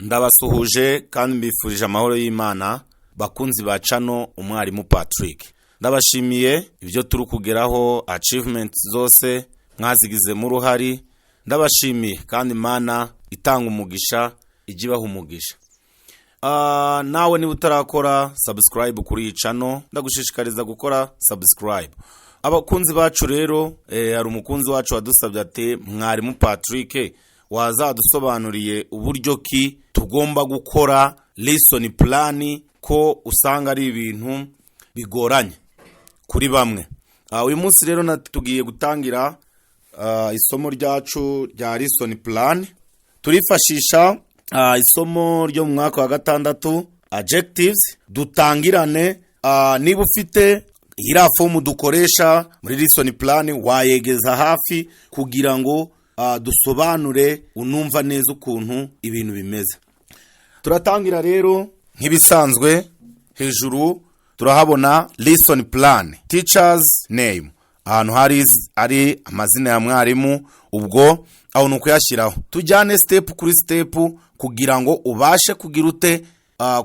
Ndabasuhuje kandi mbifurije amahoro y'Imana bakunzi ba channel umwarimu Patrick. Ndabashimiye ibyo turi kugeraho, achievements zose mwazigize mu ruhari. Ndabashimiye kandi Imana itanga umugisha, igibaho umugisha. Nawe niba utarakora subscribe kuri iyi channel, ndagushishikariza gukora subscribe. Abakunzi bacu rero, hari umukunzi wacu wadusabye ati mwarimu Patrick wazadusobanuriye uburyo ki tugomba gukora lesson plan, ko usanga ari ibintu bigoranye kuri bamwe. Uyu munsi rero natugiye gutangira isomo ryacu rya lesson plan. Turifashisha isomo ryo mu mwaka wa gatandatu, adjectives. Dutangirane, niba ufite iriya fomu dukoresha muri lesson plan wayegeza hafi kugira ngo dusobanure unumva neza ukuntu ibintu bimeze. Turatangira rero nk'ibisanzwe. Hejuru turahabona lesson plan, teacher's name, ahantu ari amazina ya mwarimu. Ubwo aho nuko yashyiraho. Tujyane step kuri step kugira ngo ubashe kugira ute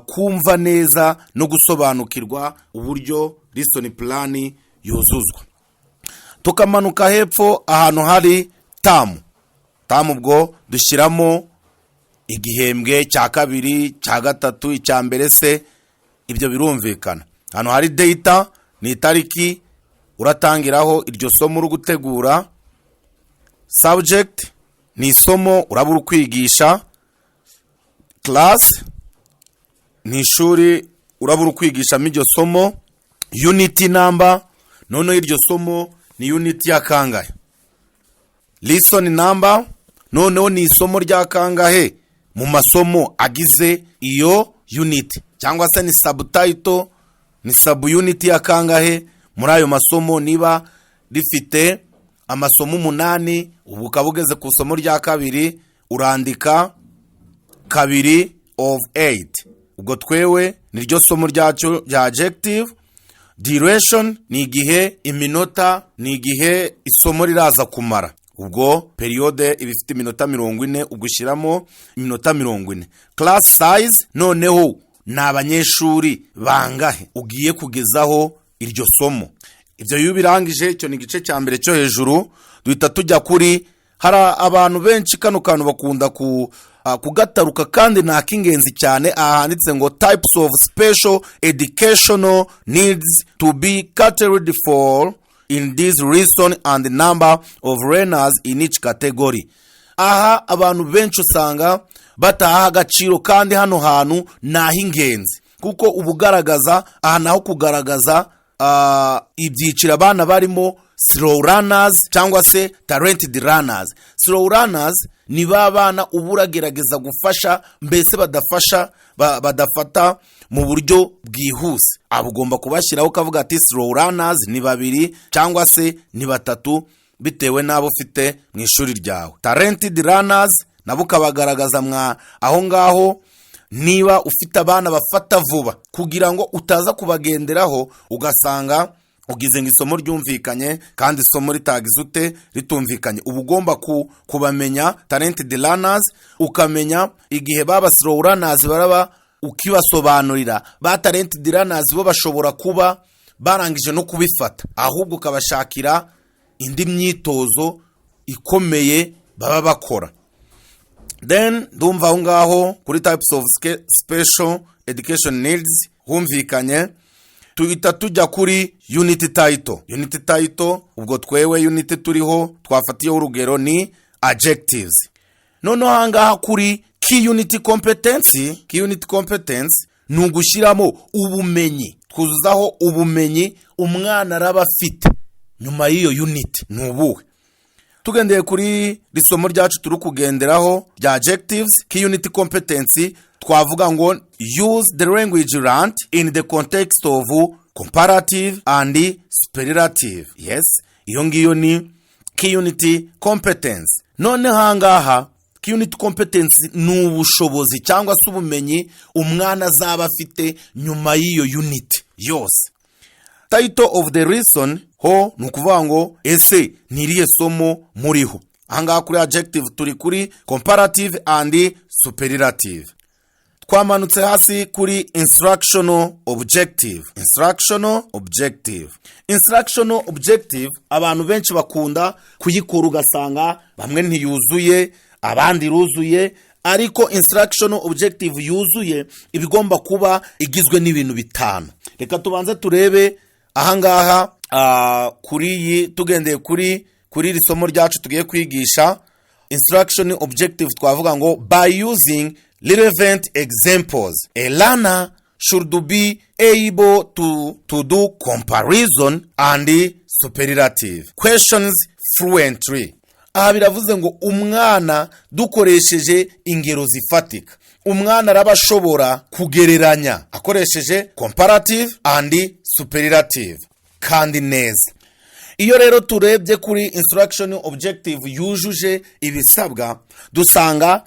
kumva neza no gusobanukirwa uburyo lesson plan yuzuzwa. Tukamanuka hepfo ahantu hari tamu. Ubwo dushyiramo igihembwe cya kabiri, cya gatatu, icya mbere se, ibyo birumvikana. Hano hari data, ni itariki uratangiraho iryo somo uri gutegura. Subject ni isomo urabura kwigisha. Class ni ishuri urabura kwigishamo iryo somo. Unit number, noneho iryo somo ni unit ya kangahe. Lesson number, noneho ni isomo rya kangahe mu masomo agize iyo unit, cyangwa se ni subtitle, ni sub unit ya kangahe muri ayo masomo. Niba rifite amasomo 8, ubu ukabugeze ku isomo rya kabiri, urandika 2 of 8. Ubwo twewe niryo somo ryacu rya adjective. Duration ni igihe, iminota ni igihe isomo riraza kumara. Ubwo periode ibifite iminota 40, ugushyiramo iminota 40. Class size, noneho ni abanyeshuri bangahe ugiye kugezaho iryo somo. Ibyo iyo birangije, icyo ni igice cya mbere cyo hejuru. Duhita tujya kuri, hari abantu benshi kano kantu bakunda kugataruka kandi nta kingenzi cyane. Ahanditse ngo types of special educational needs to be catered for in this lesson and the number of learners in each category. Aha abantu benshi usanga bataha agaciro, kandi hano hantu naho ingenzi, kuko ubugaragaza aha naho kugaragaza ibyiciro abana barimo. Slow runners cyangwa se talented runners. Slow runners ni babana uburagerageza gufasha, mbese badafata mu buryo bwihuse. Abugomba kubashyiraho kavuga ati slow runners ni 2 cyangwa se ni 3 bitewe nabo ufite mu ishuri ryawe. Talented runners nabo kabagaragaza aho ngaho, niba ufite abana bafata vuba kugira ngo utaza kubagenderaho ugasanga ugize isomo ryumvikanye kandi isomo ritagize ute ritumvikanye. Uba ugomba kubamenya talented runners, ukamenya igihe baba slow runners baraba, ukibasobanurira. Ba talented runners bo bashobora kuba barangije no kubifata, ahubwo ukabashakira indi myitozo ikomeye baba bakora. Then ndumva aho ngaho kuri types of special education needs humvikanye. Tuhita tujya kuri unit title. Unit title, ubwo twewe unit turiho twafatiyeho urugero ni adjectives. Noneho hangaha kuri key unit competence. Key unit competence ni ugushyiramo ubumenyi, twuzuzaho ubumenyi umwana araba afite nyuma y'iyo unit ni ubuhe. Tugendeye kuri isomo ryacu turi kugenderaho rya adjectives, key unit competence, twavuga ngo use the language learned in the context of comparative and superlative. Yes, iyo ngiyo ni key unit competence. None hangaha key unit competence ni ubushobozi cyangwa se ubumenyi umwana azaba afite nyuma y'iyo unit yose. Title of the lesson ho nukuvuga ngo ese niriye somo muriho. Ahangaha kuri adjective turi kuri comparative and superlative. twamanutse hasi kuri instructional objective. Instructional objective abantu benshi bakunda kuyikora ugasanga bamwe ntiyuzuye abandi ruzuye, ariko instructional objective yuzuye ibigomba kuba igizwe n'ibintu bitanu. Reka tubanze turebe ahangaha kuri tugendeye kuri iri somo ryacu tugiye kwigisha. Instruction objective twavuga ngo by using relevant examples, a learner should be able to do comparison and superlative questions fluently. Aha biravuze ngo umwana dukoresheje ingero zifatika, umwana araba ashobora kugereranya akoresheje comparative and superlative kandi neza. Iyo rero turebye kuri instruction objective yujuje ibisabwa, dusanga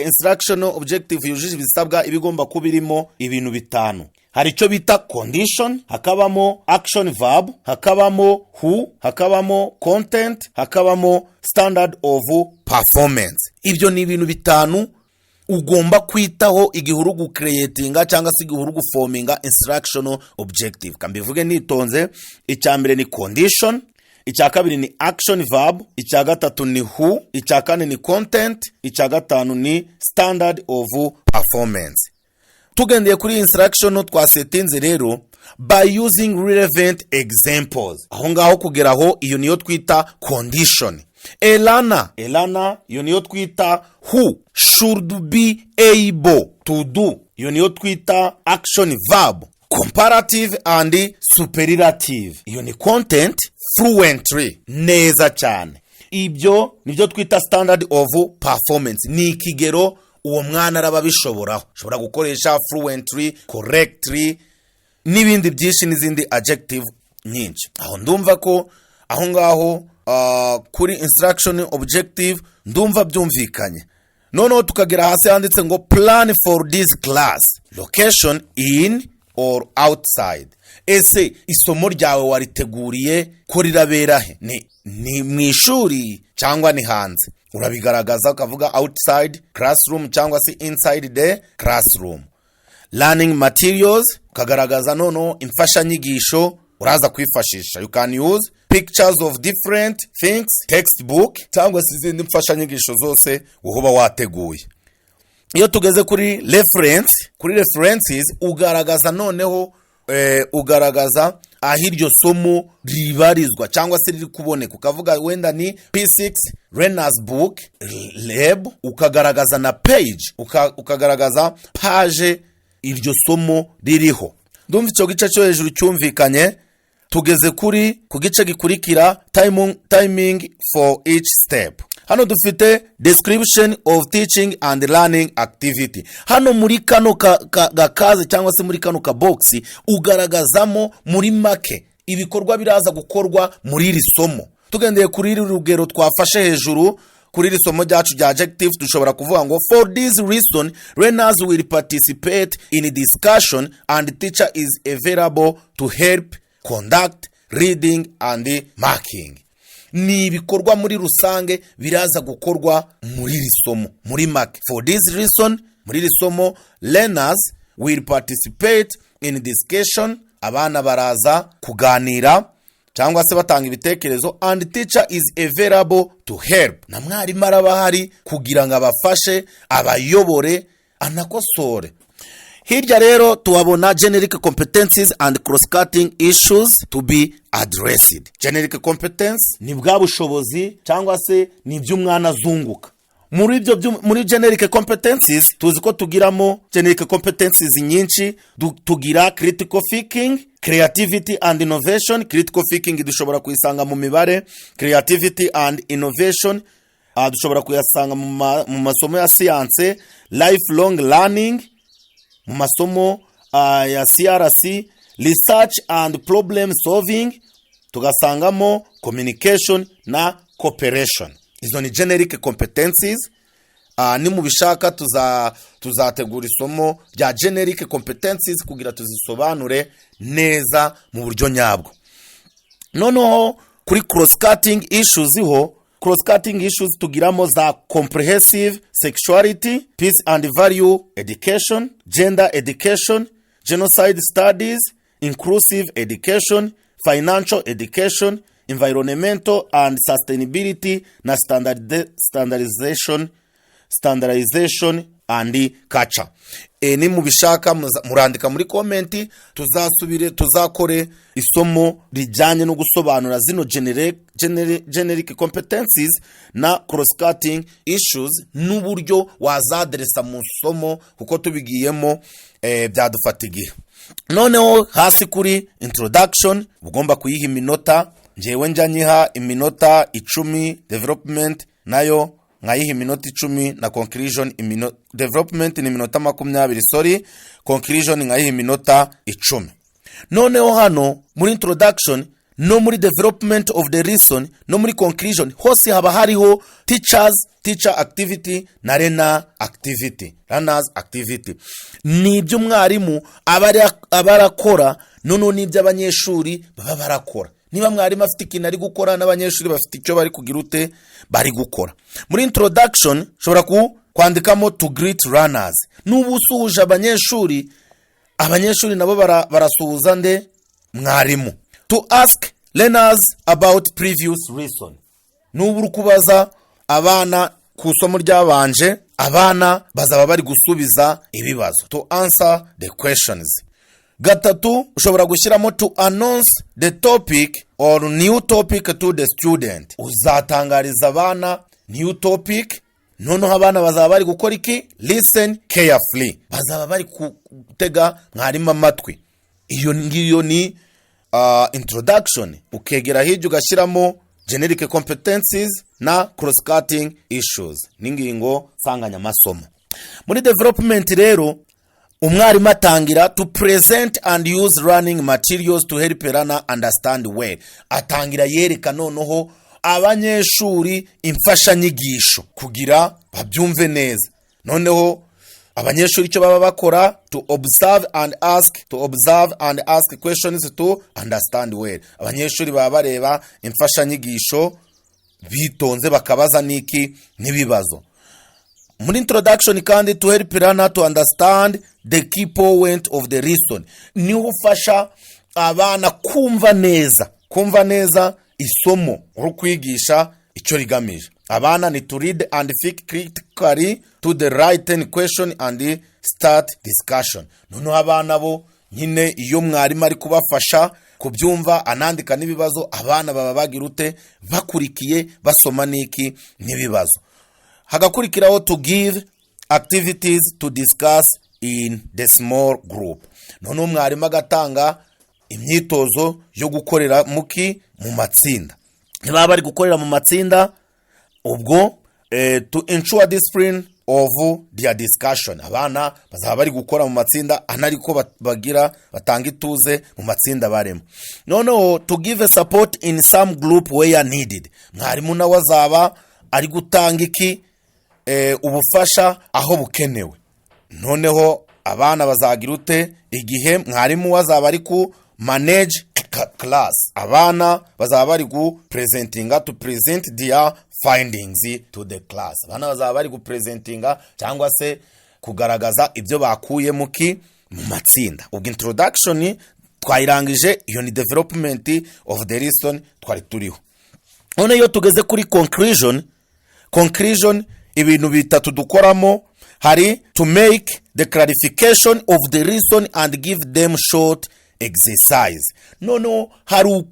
instruction objective yujuje ibisabwa ibigomba kubirimo ibintu bitanu. Hari icyo bita condition, hakabamo action verb, hakabamo who, hakabamo content, hakabamo standard of performance. Ibyo ni ibintu bitanu ugomba kwitaho igihe uri gucreatinga cyangwa se igihe uri guforminga instructional objective. Kambivuge nitonze, icya mbere ni condition, icya kabiri ni action verb, icya gatatu ni who, icya kane ni content, icya gatanu ni standard of performance. Tugendeye kuri instruction twasetinze rero by using relevant examples. Aho ngaho kugeraho iyo niyo twita condition. A learner iyo niyo twita who, should be able to do iyo niyo twita action verb, comparative and superlative iyo ni content, fluently neza cyane. Ibyo nibyo twita standard of performance, ni ikigero uwo mwana araba bishoboraho. Ushobora gukoresha fluently, correctly n'ibindi byinshi n'izindi adjective nyinshi. Aho ndumva ko aho ngaho kuri instruction objective ndumva byumvikanye. Noneho tukagera hasi handitse ngo plan for this class, location in or outside. Ese isomo ryawe wariteguriye ko rirabera he? Ni mu ishuri cyangwa ni hanze? Urabigaragaza ukavuga outside classroom cyangwa se inside the classroom. Learning materials, ukagaragaza noneho imfashanyigisho uraza kwifashisha. You can use pictures of different things, textbook cyangwa se izindi mfashanyigisho zose uhuba wateguye. Iyo tugeze kuri references ugaragaza noneho ugaragaza aho iryo somo ribarizwa cyangwa se riri kuboneka. Ukavuga wenda ni P6 Learner's Book Lab, ukagaragaza na page, ukagaragaza page iryo somo ririho. Ndumva icyo gice cyo hejuru cyumvikanye. Tugeze ku gice gikurikira timing for each step. Hano dufite description of teaching and learning activity. Hano muri kano gakaze cyangwa se muri kano ka box ugaragazamo muri make ibikorwa biraza gukorwa muri iri somo. Tugendeye kuri iri rugero twafashe hejuru kuri iri somo ryacu rya adjective, dushobora kuvuga ngo for this reason learners will participate in discussion and teacher is available to help conduct reading and marking. Ni ibikorwa muri rusange biraza gukorwa muri iri somo muri make. For this reason muri iri somo learners will participate in discussion, abana baraza kuganira cyangwa se batanga ibitekerezo, and teacher is available to help, na mwarimu araba hari kugira ngo abafashe abayobore anakosore. Hirya rero tuwabona generic competencies and cross-cutting issues to be addressed. Generic competence ni bwa bushobozi cyangwa se ni by'umwana azunguka. Muri generic competencies tuzi ko tugiramo generic competencies nyinshi. Tugira critical thinking, creativity and innovation. Critical thinking dushobora kuyisanga mu mibare, creativity and innovation dushobora kuyasanga mu masomo ya science, lifelong learning mu masomo ya CRC, research and problem solving tugasangamo communication na cooperation. Izo ni generic competencies. Ni mu bishaka tuzategura isomo rya generic competencies kugira tuzisobanure neza mu buryo nyabwo. Noneho kuri cross cutting issues ho cross cutting issues tugiramo za comprehensive sexuality, peace and value education, gender education, genocide studies, inclusive education, financial education, environmental and sustainability na standardization and culture. Ni mubishaka murandika muri komenti, tuzakore isomo rijyanye no gusobanura zino generic competencies na cross cutting issues n'uburyo wazadresa mu somo kuko tubigiyemo byadufatigiye. Noneho hasi kuri introduction ugomba kuyiha iminota, njewe njanyiha iminota 10, development nayo nkayiha iminota 10 na conclusion development ni iminota 20, conclusion nkayiha iminota 10. Noneho hano muri introduction no muri development of the lesson no muri conclusion hose haba hariho teacher activity na learners activity. Ni ibyo mwarimu abarakora noneho ni ibyo abanyeshuri baba barakora. Niba mwarimu afite ikintu ari gukora n'abanyeshuri bafite icyo bari kugira ute bari gukora. Muri introduction shobora kwandikamo to greet learners. Nubu usuhuje abanyeshuri nabo barasuhuza nde mwarimu. To ask learners about previous lesson. Nubu kubaza abana ku somo ryabanje, abana bazaba bari gusubiza ibibazo. To answer the questions. Gatatu ushobora gushyiramo to announce the topic or new topic to the student. Uzatangariza abana new topic, noneho abana bazaba bari gukora iki? Listen carefully. Bazaba bari gutega mwarimu amatwi. Iyo ngiyo ni introduction. Ukegera hirya ugashyiramo generic competencies na cross cutting issues n'ingingo nsanganyamasomo. Muri development rero umwarimu atangira to present and use learning materials to help learner understand well. Atangira yereka noneho abanyeshuri imfashanyigisho kugira babyumve neza. Noneho abanyeshuri icyo baba bakora to observe and ask questions to understand well. Abanyeshuri baba bareba imfashanyigisho bitonze bakabaza niki n'ibibazo. Muri introduction kandi to help learner to understand the key point of the lesson. Ni ufasha abana kumva neza isomo uri kwigisha icyo rigamije. Abana ni to read and think critically to the written question and start discussion. Noneho abana bo nyine iyo mwarimu ari kubafasha kubyumva anandika n'ibibazo, abana baba bagira ute bakurikiye basoma niki n'ibibazo. Hagakurikiraho to give activities to discuss in the small group. Noneho mwarimu agatanga imyitozo yo gukorera mu matsinda. Niba bari gukorera mu matsinda ubwo to ensure discipline of their discussion. Abana bazaba bari gukora mu matsinda anariko bagira batanga ituze mu matsinda baremo. Noneho to give a support in some group where needed. Mwarimu nawe azaba ari gutanga iki ubufasha aho bukenewe. Noneho abana bazagira ute igihe mwarimu wazaba ari ku manage class. Abana bazaba bari ku to present their findings to the class. Abana bazaba bari ku presentinga cyangwa se kugaragaza ibyo bakuye mu matsinda. Ubwo introduction twayirangije, iyo ni development of the lesson twari turiho. None iyo tugeze kuri conclusion ibintu bitatu dukoramo hari to make the clarification of the lesson and give them short exercise. Nono hari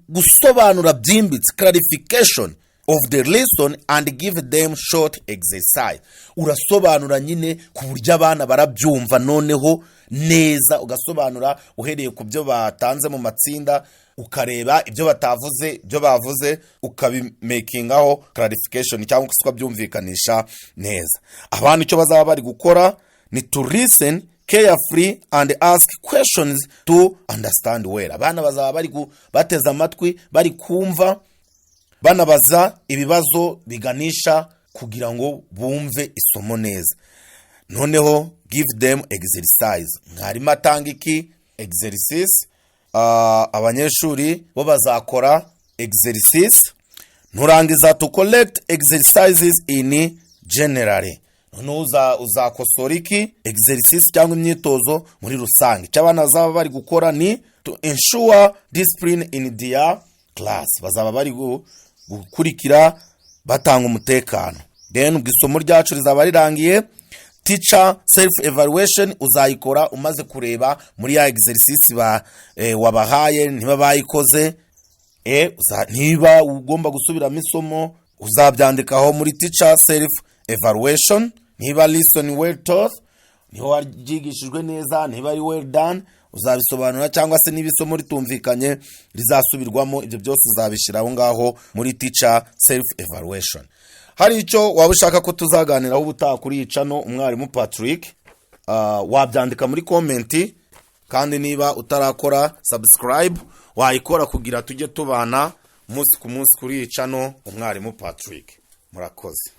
gusobanura byimbitse, clarification of the lesson and give them short exercise. Urasobanura nyine ku buryo abana barabyumva noneho neza, ugasobanura uhereye ku byo batanze mu matsinda, ukareba ibyo batavuze ibyo bavuze ukabimakingaho clarification cyangwa ukabyumvikanisha neza. Abana icyo bazaba bari gukora ni to listen carefully and ask questions to understand well. Abana bazaba bari bateza amatwi, bari kumva, banabaza ibibazo biganisha kugira ngo bumve isomo neza. Noneho give them exercise. Mwarimu atanga iki exercise, abanyeshuri bo bazakora exercise. nurangiza to collect exercises in generally. Uzakosora iki exercise cyangwa imyitozo muri rusange. Cyabana zaba bari gukora ni to ensure discipline in their class. Bazaba bari gukurikira batanga umutekano. Then ubwisomo ryacu rizaba rirangiye. Teacher self evaluation uzayikora umaze kureba muri ya exercise wabahaye niba bayikoze. Niba ugomba gusubiramo isomo uzabyandikaho muri teacher self evaluation. Niba listen well taught, niba waryigishijwe neza, niba ari well done, uzabisobanura, cyangwa se niba isomo ritumvikanye rizasubirwamo, ibyo byose uzabishiraho ngaho muri teacher self evaluation. Hari icyo waba ushaka ko tuzaganiraho ubutaha kuri iyi channel umwarimu Patrick, wabyandika muri comment, kandi niba utarakora subscribe wayikora kugira tujye tubana umunsi ku munsi kuri iyi channel umwarimu Patrick. Murakoze.